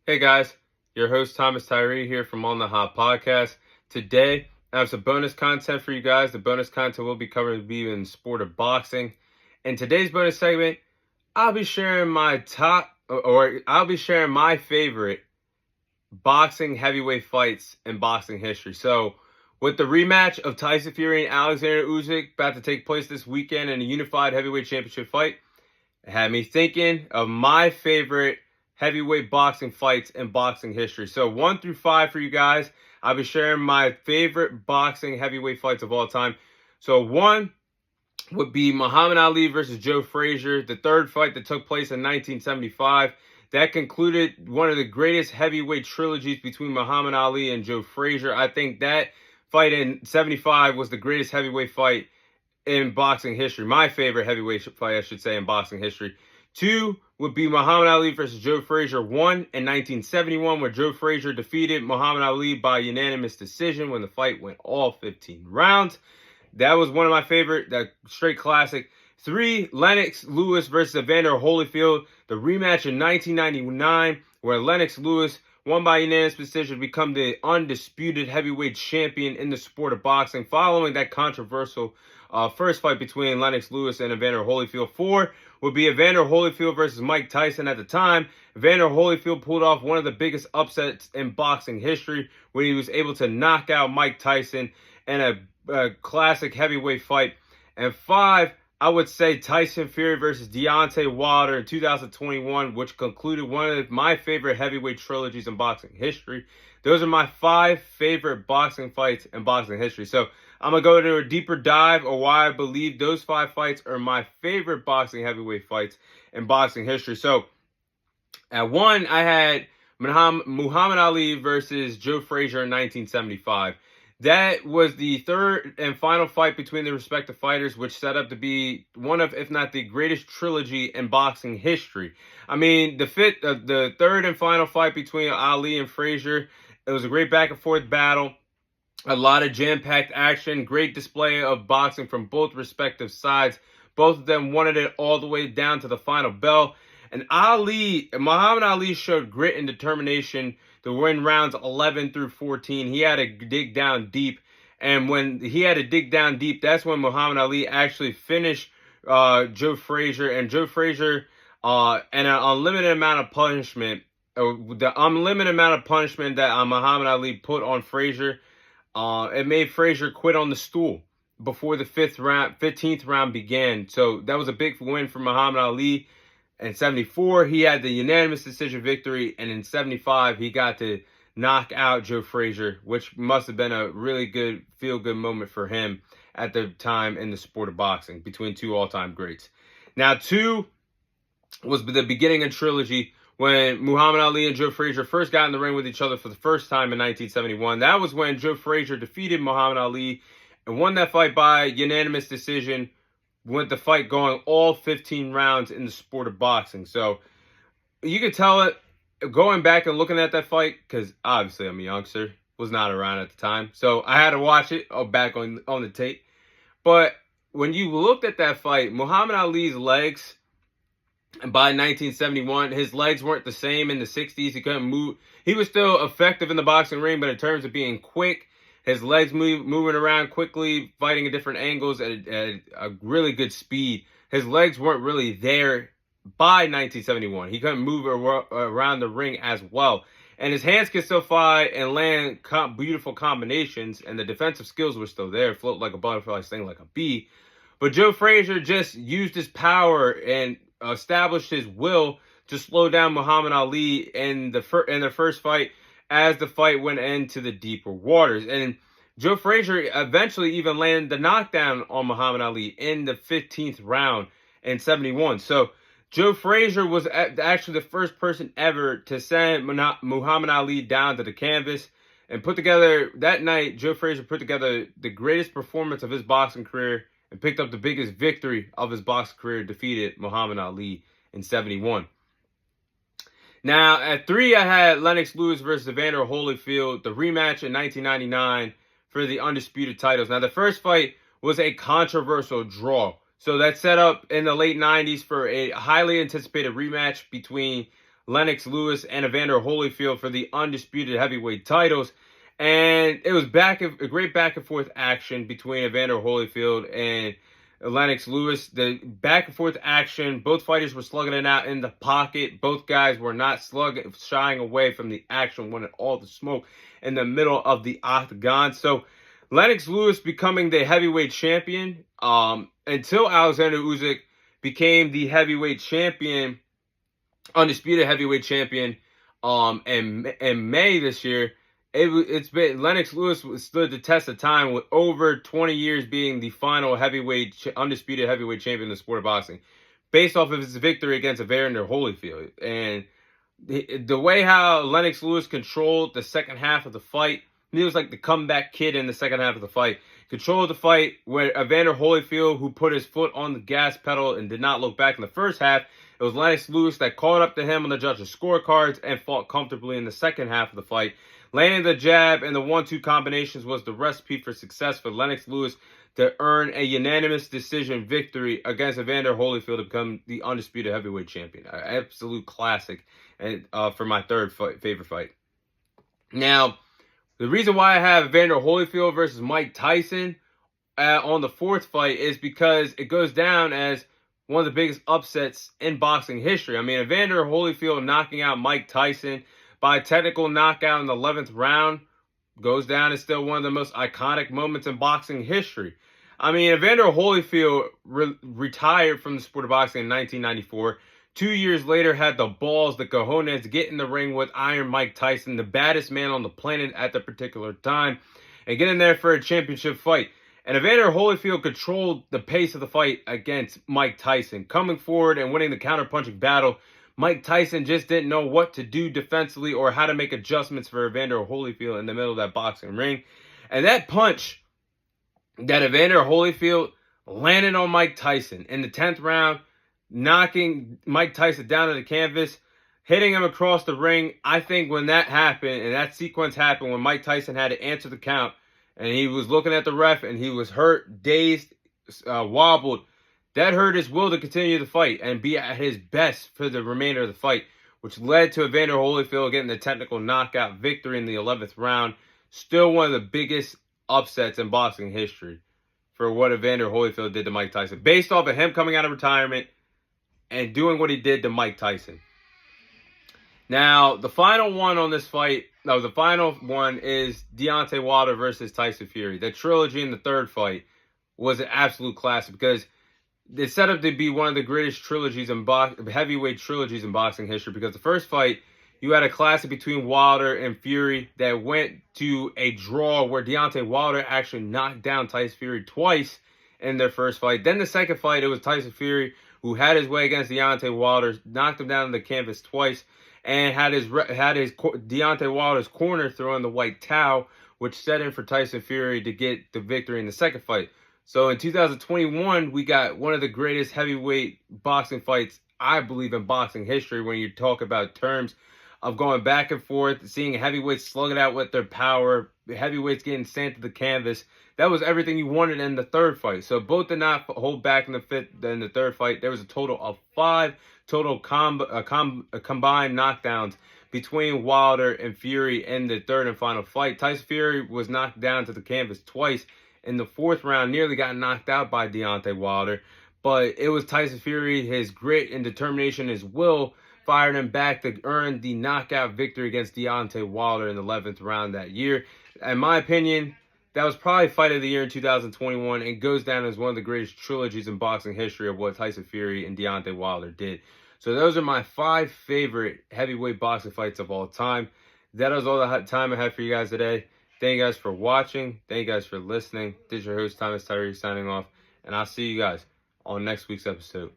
Hey guys, your host Thomas Tyree here from On the Hot Podcast. Today, I have some bonus content for you guys. The bonus content we'll be covering will be in the sport of boxing. In today's bonus segment, I'll be sharing my favorite boxing heavyweight fights in boxing history. So, with the rematch of Tyson Fury and Alexander Usyk about to take place this weekend in a unified heavyweight championship fight, it had me thinking of my favorite heavyweight boxing fights in boxing history. So 1 through 5 for you guys. I'll be sharing my favorite boxing heavyweight fights of all time. So 1 would be Muhammad Ali versus Joe Frazier, the third fight that took place in 1975. That concluded one of the greatest heavyweight trilogies between Muhammad Ali and Joe Frazier. I think that fight in 75 was the greatest heavyweight fight in boxing history. My favorite heavyweight fight, I should say, in boxing history. 2 would be Muhammad Ali versus Joe Frazier 1 in 1971, where Joe Frazier defeated Muhammad Ali by unanimous decision when the fight went all 15 rounds. That was one of my favorite, that straight classic. 3, Lennox Lewis versus Evander Holyfield, the rematch in 1999, where Lennox Lewis won by unanimous decision to become the undisputed heavyweight champion in the sport of boxing, following that controversial first fight between Lennox Lewis and Evander Holyfield. 4 would be Evander Holyfield versus Mike Tyson. At the time, Evander Holyfield pulled off one of the biggest upsets in boxing history when he was able to knock out Mike Tyson in a classic heavyweight fight. And 5, I would say Tyson Fury versus Deontay Wilder in 2021, which concluded one of my favorite heavyweight trilogies in boxing history. Those are my 5 favorite boxing fights in boxing history. So I'm going to go into a deeper dive of why I believe those 5 fights are my favorite boxing heavyweight fights in boxing history. So at 1, I had Muhammad Ali versus Joe Frazier in 1975. That was the third and final fight between the respective fighters, which set up to be one of, if not the greatest trilogy in boxing history. I mean, the third and final fight between Ali and Frazier, it was a great back and forth battle. A lot of jam-packed action, great display of boxing from both respective sides. Both of them wanted it all the way down to the final bell. And Muhammad Ali showed grit and determination to win rounds 11 through 14. He had to dig down deep. And when he had to dig down deep, that's when Muhammad Ali actually finished Joe Frazier. And Joe Frazier, and an unlimited amount of punishment, the unlimited amount of punishment that Muhammad Ali put on Frazier, it made Frazier quit on the stool before the 15th round began. So that was a big win for Muhammad Ali. In 74, he had the unanimous decision victory, and in 75, he got to knock out Joe Frazier, which must have been a really good, feel-good moment for him at the time in the sport of boxing, between 2 all-time greats. Now, 2 was the beginning of trilogy, when Muhammad Ali and Joe Frazier first got in the ring with each other for the first time in 1971. That was when Joe Frazier defeated Muhammad Ali and won that fight by unanimous decision, with the fight going all 15 rounds in the sport of boxing. So you could tell it, going back and looking at that fight, because obviously I'm a youngster, was not around at the time. So I had to watch it back on the tape. But when you looked at that fight, Muhammad Ali's legs, by 1971, his legs weren't the same in the 60s. He couldn't move. He was still effective in the boxing ring, but in terms of being quick, his legs moving around quickly, fighting at different angles at a really good speed, his legs weren't really there by 1971. He couldn't move around the ring as well. And his hands could still fight and land beautiful combinations, and the defensive skills were still there, float like a butterfly, sting like a bee. But Joe Frazier just used his power and established his will to slow down Muhammad Ali in the first fight, as the fight went into the deeper waters. And Joe Frazier eventually even landed the knockdown on Muhammad Ali in the 15th round in 71. So Joe Frazier was actually the first person ever to send Muhammad Ali down to the canvas and put together, that night, Joe Frazier put together the greatest performance of his boxing career and picked up the biggest victory of his boxing career, defeated Muhammad Ali in 71. Now, at 3, I had Lennox Lewis versus Evander Holyfield, the rematch in 1999 for the undisputed titles. Now, the first fight was a controversial draw. So that set up in the late 90s for a highly anticipated rematch between Lennox Lewis and Evander Holyfield for the undisputed heavyweight titles. And it was a great back and forth action between Evander Holyfield and Lennox Lewis. The back and forth action, both fighters were slugging it out in the pocket. Both guys were not shying away from the action, wanted all the smoke in the middle of the octagon. So Lennox Lewis becoming the heavyweight champion until Alexander Usyk became the heavyweight champion, undisputed heavyweight champion in May this year. It's been Lennox Lewis stood the test of time with over 20 years being the final undisputed heavyweight champion in the sport of boxing, based off of his victory against Evander Holyfield. And the way how Lennox Lewis controlled the second half of the fight, he was like the comeback kid in the second half of the fight. Controlled the fight where Evander Holyfield, who put his foot on the gas pedal and did not look back in the first half, it was Lennox Lewis that caught up to him on the judges' scorecards and fought comfortably in the second half of the fight. Landing the jab and the 1-2 combinations was the recipe for success for Lennox Lewis to earn a unanimous decision victory against Evander Holyfield to become the undisputed heavyweight champion. An absolute classic, and for my third favorite fight. Now, the reason why I have Evander Holyfield versus Mike Tyson on the fourth fight is because it goes down as one of the biggest upsets in boxing history. I mean, Evander Holyfield knocking out Mike Tyson by a technical knockout in the 11th round goes down as still one of the most iconic moments in boxing history. I mean, Evander Holyfield retired from the sport of boxing in 1994. 2 years later, had the balls, the cojones, to get in the ring with Iron Mike Tyson, the baddest man on the planet at the particular time, and get in there for a championship fight. And Evander Holyfield controlled the pace of the fight against Mike Tyson, coming forward and winning the counter-punching battle. Mike Tyson just didn't know what to do defensively or how to make adjustments for Evander Holyfield in the middle of that boxing ring. And that punch that Evander Holyfield landed on Mike Tyson in the 10th round, knocking Mike Tyson down to the canvas, hitting him across the ring. I think when that happened, and that sequence happened, when Mike Tyson had to answer the count, and he was looking at the ref, and he was hurt, dazed, wobbled, that hurt his will to continue the fight and be at his best for the remainder of the fight, which led to Evander Holyfield getting the technical knockout victory in the 11th round. Still one of the biggest upsets in boxing history for what Evander Holyfield did to Mike Tyson, based off of him coming out of retirement and doing what he did to Mike Tyson. Now, the final one on this fight, the final one is Deontay Wilder versus Tyson Fury. The trilogy in the third fight was an absolute classic because it's set up to be one of the greatest trilogies in heavyweight trilogies in boxing history, because the first fight, you had a classic between Wilder and Fury that went to a draw where Deontay Wilder actually knocked down Tyson Fury twice in their first fight. Then the second fight, it was Tyson Fury who had his way against Deontay Wilder, knocked him down on the canvas twice, and had his Deontay Wilder's corner throwing the white towel, which set in for Tyson Fury to get the victory in the second fight. So in 2021, we got one of the greatest heavyweight boxing fights, I believe, in boxing history, when you talk about terms of going back and forth, seeing heavyweights slug it out with their power, heavyweights getting sent to the canvas. That was everything you wanted in the third fight. So both did not hold back in the third fight. There was a total of 5 total combined knockdowns between Wilder and Fury in the third and final fight. Tyson Fury was knocked down to the canvas twice. In the fourth round, nearly got knocked out by Deontay Wilder. But it was Tyson Fury, his grit and determination, his will, fired him back to earn the knockout victory against Deontay Wilder in the 11th round that year. In my opinion, that was probably fight of the year in 2021 and goes down as one of the greatest trilogies in boxing history of what Tyson Fury and Deontay Wilder did. So those are my 5 favorite heavyweight boxing fights of all time. That is all the time I have for you guys today. Thank you guys for watching. Thank you guys for listening. This is your host, Thomas Tyree, signing off. And I'll see you guys on next week's episode.